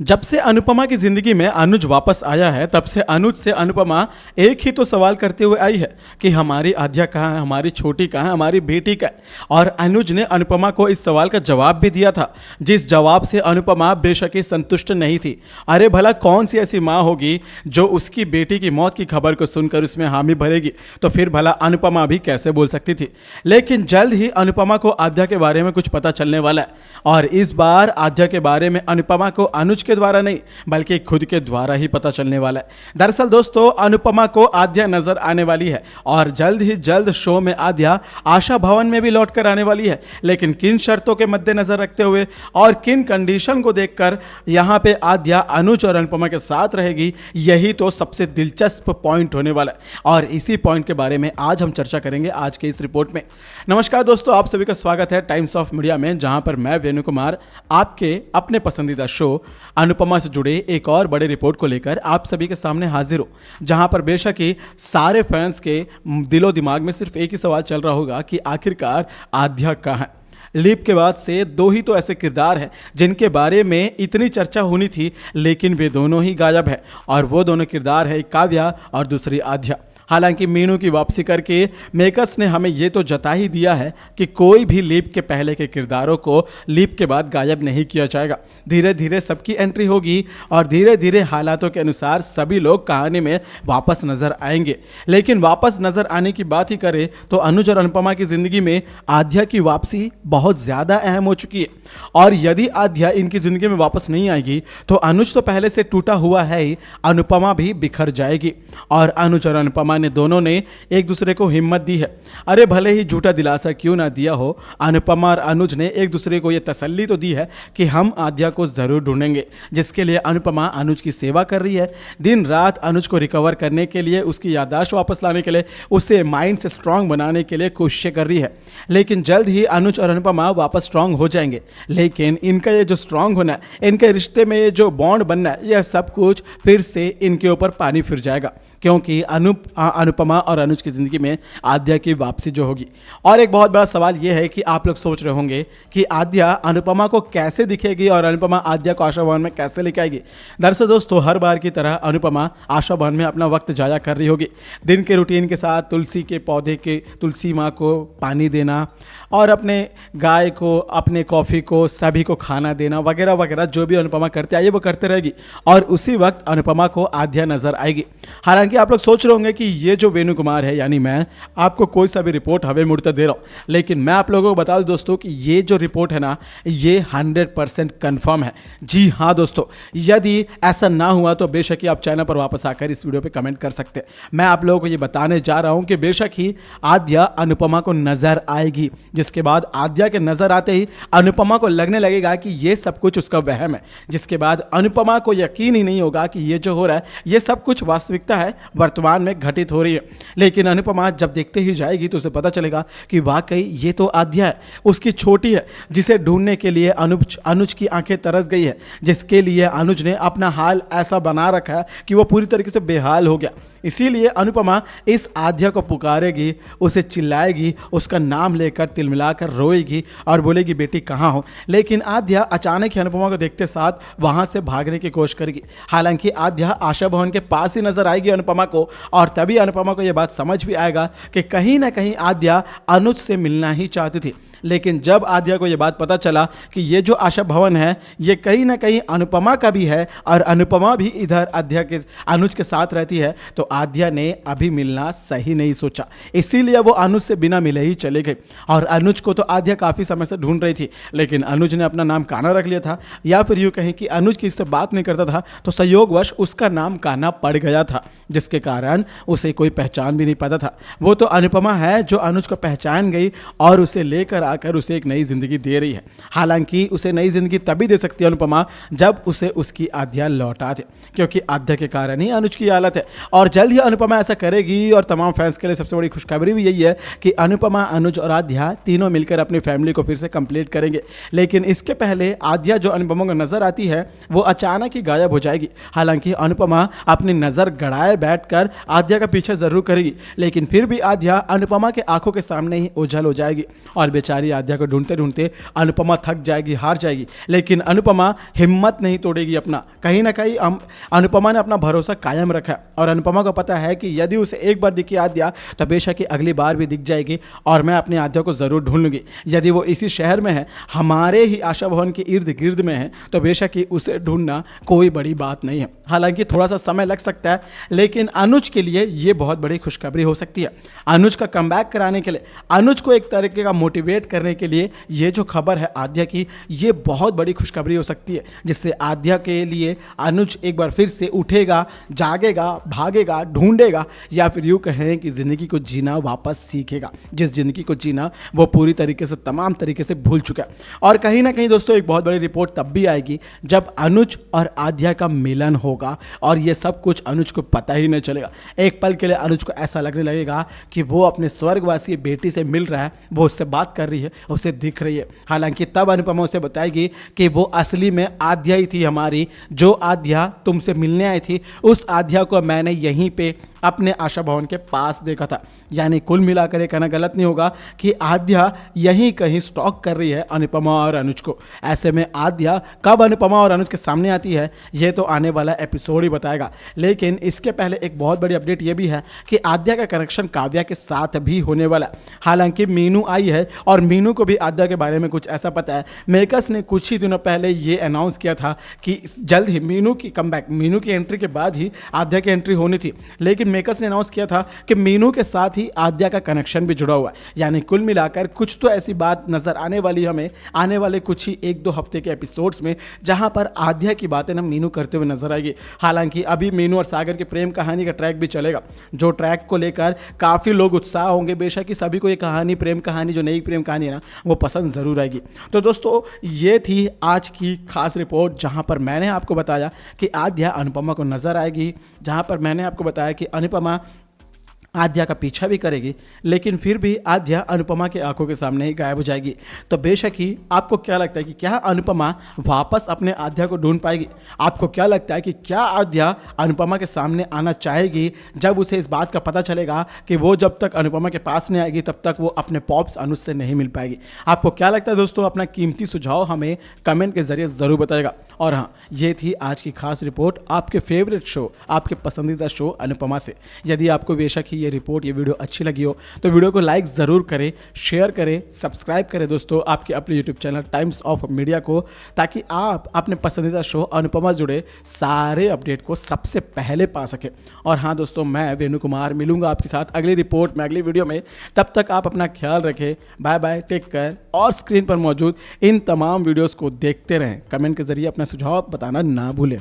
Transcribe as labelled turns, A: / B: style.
A: जब से अनुपमा की जिंदगी में अनुज वापस आया है तब से अनुज से अनुपमा एक ही तो सवाल करते हुए आई है कि हमारी आद्या कहाँ है, हमारी छोटी कहाँ है, हमारी बेटी कहाँ है। और अनुज ने अनुपमा को इस सवाल का जवाब भी दिया था, जिस जवाब से अनुपमा बेशक ही संतुष्ट नहीं थी। अरे भला कौन सी ऐसी माँ होगी जो उसकी बेटी की मौत की खबर को सुनकर उसमें हामी भरेगी, तो फिर भला अनुपमा भी कैसे बोल सकती थी। लेकिन जल्द ही अनुपमा को आद्या के बारे में कुछ पता चलने वाला है, और इस बार आद्या के बारे में अनुपमा को अनुज के द्वारा नहीं बल्कि खुद के द्वारा ही पता चलने वाला है। दरअसल दोस्तों, अनुपमा को आद्या नजर आने वाली है और जल्द ही जल्द शो में आद्या आशा भवन में भी लौट कर आने वाली है। लेकिन किन शर्तों के मद्देनजर रखते हुए और किन कंडीशन को देखकर यहां पे आद्या अनुज और अनुपमा के साथ रहेगी, यही तो सबसे दिलचस्प पॉइंट होने वाला है। और इसी पॉइंट के बारे में आज हम चर्चा करेंगे आज के इस रिपोर्ट में। नमस्कार दोस्तों, आप सभी का स्वागत है टाइम्स ऑफ मीडिया में, जहां पर मैं वेणु कुमार आपके अपने पसंदीदा शो अनुपमा से जुड़े एक और बड़े रिपोर्ट को लेकर आप सभी के सामने हाजिर हूं, जहां पर बेशक ही सारे फैंस के दिलो दिमाग में सिर्फ एक ही सवाल चल रहा होगा कि आखिरकार आद्या कहाँ है। लीप के बाद से दो ही तो ऐसे किरदार हैं जिनके बारे में इतनी चर्चा होनी थी, लेकिन वे दोनों ही गायब हैं, और वो दोनों किरदार हैं, एक काव्या और दूसरी आद्या। हालांकि मीनू की वापसी करके मेकर्स ने हमें ये तो जता ही दिया है कि कोई भी लीप के पहले के किरदारों को लीप के बाद गायब नहीं किया जाएगा। धीरे धीरे सबकी एंट्री होगी और धीरे धीरे हालातों के अनुसार सभी लोग कहानी में वापस नजर आएंगे। लेकिन वापस नजर आने की बात ही करें तो अनुज और अनुपमा की जिंदगी में आद्या की वापसी बहुत ज़्यादा अहम हो चुकी है, और यदि आद्या इनकी ज़िंदगी में वापस नहीं आएगी तो अनुज तो पहले से टूटा हुआ है ही, अनुपमा भी बिखर जाएगी। और अनुज और अनुपमा ने दोनों ने एक दूसरे को हिम्मत दी है। अरे भले ही झूठा दिलासा क्यों ना दिया हो, अनुपमा और अनुज ने एक दूसरे को यह तसल्ली तो दी है कि हम आद्या को ज़रूर ढूंढेंगे, जिसके लिए अनुपमा अनुज की सेवा कर रही है। दिन रात अनुज को रिकवर करने के लिए, उसकी याददाश्त वापस लाने के लिए, उसे माइंड से स्ट्रांग बनाने के लिए कोशिशें कर रही है। लेकिन जल्द ही अनुज और अनुपमा वापस स्ट्रांग हो जाएंगे। लेकिन इनका ये जो स्ट्रांग होना है, इनके रिश्ते में ये जो बॉन्ड बनना है, यह सब कुछ फिर से इनके ऊपर पानी फिर जाएगा, क्योंकि अनुपमा और अनुज की ज़िंदगी में आद्या की वापसी जो होगी। और एक बहुत बड़ा सवाल यह है कि आप लोग सोच रहे होंगे कि आद्या अनुपमा को कैसे दिखेगी और अनुपमा आद्या को आशा भवन में कैसे लेके आएगी। दरअसल दोस्तों, हर बार की तरह अनुपमा आशा भवन में अपना वक्त जाया कर रही होगी, दिन के रूटीन के साथ तुलसी के पौधे के तुलसी माँ को पानी देना और अपने गाय को, अपने कॉफ़ी को, सभी को खाना देना वगैरह वगैरह, जो भी अनुपमा करते आई वो करते रहेगी। और उसी वक्त अनुपमा को आद्या नजर आएगी। हालांकि आप लोग सोच रहे होंगे कि ये जो वेणु कुमार है, यानी मैं आपको कोई सा भी रिपोर्ट हवे मुड़ते दे रहा हूँ, लेकिन मैं आप लोगों को बता दूं दोस्तों कि ये जो रिपोर्ट है ना, ये 100% कंफर्म है। जी हाँ दोस्तों, यदि ऐसा ना हुआ तो बेशक ही आप चैनल पर वापस आकर इस वीडियो पे कमेंट कर सकते हैं। मैं आप लोगों को ये बताने जा रहा हूँ कि बेशक ही आद्या अनुपमा को नजर आएगी, जिसके बाद आद्या के नजर आते ही अनुपमा को लगने लगेगा कि ये सब कुछ उसका वहम है, जिसके बाद अनुपमा को यकीन ही नहीं होगा कि ये जो हो रहा है ये सब कुछ वास्तविकता है, वर्तमान में घटित हो रही है। लेकिन अनुपमा जब देखते ही जाएगी तो उसे पता चलेगा कि वाकई ये तो आद्या है, उसकी छोटी है, जिसे ढूंढने के लिए अनुज की आंखें तरस गई है, जिसके लिए अनुज ने अपना हाल ऐसा बना रखा है कि वो पूरी तरीके से बेहाल हो गया। इसीलिए अनुपमा इस आद्या को पुकारेगी, उसे चिल्लाएगी, उसका नाम लेकर तिलमिलाकर रोएगी और बोलेगी बेटी कहाँ हो। लेकिन आद्या अचानक ही अनुपमा को देखते साथ वहां से भागने की कोशिश करेगी। हालांकि आद्या आशा भवन के पास ही नजर आएगी अनुपमा को, और तभी अनुपमा को यह बात समझ भी आएगा कि कहीं ना कहीं आद्या अनुज से मिलना ही चाहती थी। लेकिन जब आद्या को यह बात पता चला कि ये जो आशा भवन है ये कहीं ना कहीं अनुपमा का भी है और अनुपमा भी इधर आद्या के अनुज के साथ रहती है, तो आद्या ने अभी मिलना सही नहीं सोचा। इसीलिए वो अनुज से बिना मिले ही चले गए। और अनुज को तो आद्या काफ़ी समय से ढूंढ रही थी, लेकिन अनुज ने अपना नाम कान्हा रख लिया था, या फिर यूँ कहें कि अनुज किसी से बात नहीं करता था, तो संयोगवश उसका नाम कान्हा पड़ गया था, जिसके कारण उसे कोई पहचान भी नहीं पाता था। वो तो अनुपमा है जो अनुज को पहचान गई और उसे लेकर आकर उसे एक नई जिंदगी दे रही है। हालांकि उसे नई जिंदगी तभी दे सकती है अनुपमा जब उसे उसकी आद्या लौटा दे, क्योंकि आद्या के कारण ही अनुज की हालत है। और जल्द ही अनुपमा ऐसा करेगी। और तमाम फैंस के लिए सबसे बड़ी खुशखबरी भी यही है कि अनुपमा, अनुज और आद्या तीनों मिलकर अपनी फैमिली को फिर से कंप्लीट करेंगे। लेकिन इसके पहले आद्या जो अनुपमा को नजर आती है वो अचानक ही गायब हो जाएगी। हालांकि अनुपमा अपनी नज़र गड़ाए दाएं बैठकर आद्या का पीछा जरूर करेगी, लेकिन फिर भी आद्या अनुपमा के आंखों के सामने ही ओझल हो जाएगी और बेचारी आद्या को ढूंढते ढूंढते अनुपमा थक जाएगी, हार जाएगी। लेकिन अनुपमा हिम्मत नहीं तोड़ेगी अपना। कहीं ना कहीं अनुपमा ने अपना भरोसा कायम रखा और अनुपमा को पता है कि यदि उसे एक बार दिखी आद्या तो बेशक ही अगली बार भी दिख जाएगी और मैं अपनी आद्या को जरूर ढूंढ लूंगी। यदि वो इसी शहर में है, हमारे ही आशा भवन के इर्द गिर्द में है, तो बेशक ही उसे ढूंढना कोई बड़ी बात नहीं है। हालांकि थोड़ा सा समय लग सकता है, लेकिन अनुज के लिए ये बहुत बड़ी खुशखबरी हो सकती है। अनुज का कमबैक कराने के लिए, अनुज को एक तरीके का मोटिवेट करने के लिए ये जो खबर है आद्या की, ये बहुत बड़ी खुशखबरी हो सकती है, जिससे आद्या के लिए अनुज एक बार फिर से उठेगा, जागेगा, भागेगा, ढूंढेगा, या फिर यूँ कहें कि ज़िंदगी को जीना वापस सीखेगा। जिस ज़िंदगी को जीना वो पूरी तरीके से, तमाम तरीके से भूल चुका है। और कहीं ना कहीं दोस्तों एक बहुत बड़ी रिपोर्ट तब भी आएगी जब अनुज और आद्या का मिलन होगा और ये सब कुछ अनुज को पता ही नहीं चलेगा। एक पल के लिए अनुज को ऐसा लगने लगेगा कि वो अपने स्वर्गवासी बेटी से मिल रहा है, वो उससे बात कर रही है, उसे दिख रही है। हालांकि तब अनुपमा उसे बताएगी कि वो असली में आद्या ही थी हमारी, जो आद्या तुमसे मिलने आई थी, उस आद्या को मैंने यहीं पे अपने आशा भवन के पास देखा था। यानी कुल मिलाकर ये कहना गलत नहीं होगा कि आद्या यहीं कहीं स्टॉक कर रही है अनुपमा और अनुज को। ऐसे में आद्या कब अनुपमा और अनुज के सामने आती है ये तो आने वाला एपिसोड ही बताएगा। लेकिन इसके पहले एक बहुत बड़ी अपडेट ये भी है कि आद्या का कनेक्शन काव्या के साथ भी होने वाला है। हालांकि मीनू आई है और मीनू को भी आद्या के बारे में कुछ ऐसा पता है। मेकर्स ने कुछ ही दिनों पहले ये अनाउंस किया था कि जल्द ही मीनू की कमबैक, मीनू की एंट्री के बाद ही आद्या की एंट्री होनी थी। लेकिन मेकर्स ने अनाउंस किया था कि मीनू के साथ ही आद्या का कनेक्शन भी जुड़ा हुआ है। यानी कुल मिलाकर कुछ तो ऐसी बात नजर आने वाली हमें आने वाले कुछ ही 1-2 हफ्ते के एपिसोड्स में, जहां पर आद्या की बातें ना मीनू करते हुए नजर आएगी। हालांकि अभी मीनू और सागर की प्रेम कहानी का ट्रैक भी चलेगा, जो ट्रैक को लेकर काफ़ी लोग उत्साह होंगे। बेशक ही सभी को ये कहानी, प्रेम कहानी, जो नई प्रेम कहानी है ना, वो पसंद ज़रूर आएगी। तो दोस्तों ये थी आज की खास रिपोर्ट, जहां पर मैंने आपको बताया कि आद्या अनुपमा को नजर आएगी, जहां पर मैंने आपको बताया कि अनुपमा आद्या का पीछा भी करेगी, लेकिन फिर भी आद्या अनुपमा के आंखों के सामने ही गायब हो जाएगी। तो बेशक ही आपको क्या लगता है कि क्या अनुपमा वापस अपने आद्या को ढूंढ पाएगी? आपको क्या लगता है कि क्या आद्या अनुपमा के सामने आना चाहेगी जब उसे इस बात का पता चलेगा कि वो जब तक अनुपमा के पास नहीं आएगी तब तक वो अपने पॉप्स अनुज से नहीं मिल पाएगी? आपको क्या लगता है दोस्तों? अपना कीमती सुझाव हमें कमेंट के जरिए ज़रूर बताएगा। और हाँ, ये थी आज की खास रिपोर्ट आपके फेवरेट शो, आपके पसंदीदा शो अनुपमा से। यदि आपको बेशक ही ये रिपोर्ट, ये वीडियो अच्छी लगी हो तो वीडियो को लाइक ज़रूर करें, शेयर करें, सब्सक्राइब करें दोस्तों आपके अपने YouTube channel times of media को, ताकि आप अपने पसंदीदा शो अनुपमा से जुड़े सारे अपडेट को सबसे पहले पा सकें। और हाँ दोस्तों, मैं वेणु कुमार मिलूंगा आपके साथ अगली रिपोर्ट में, अगली वीडियो में। तब तक आप अपना ख्याल रखें। Bye bye, take care. और स्क्रीन पर मौजूद इन तमाम वीडियोज़ को देखते रहें। कमेंट के जरिए अपना सुझाव बताना ना भूलें।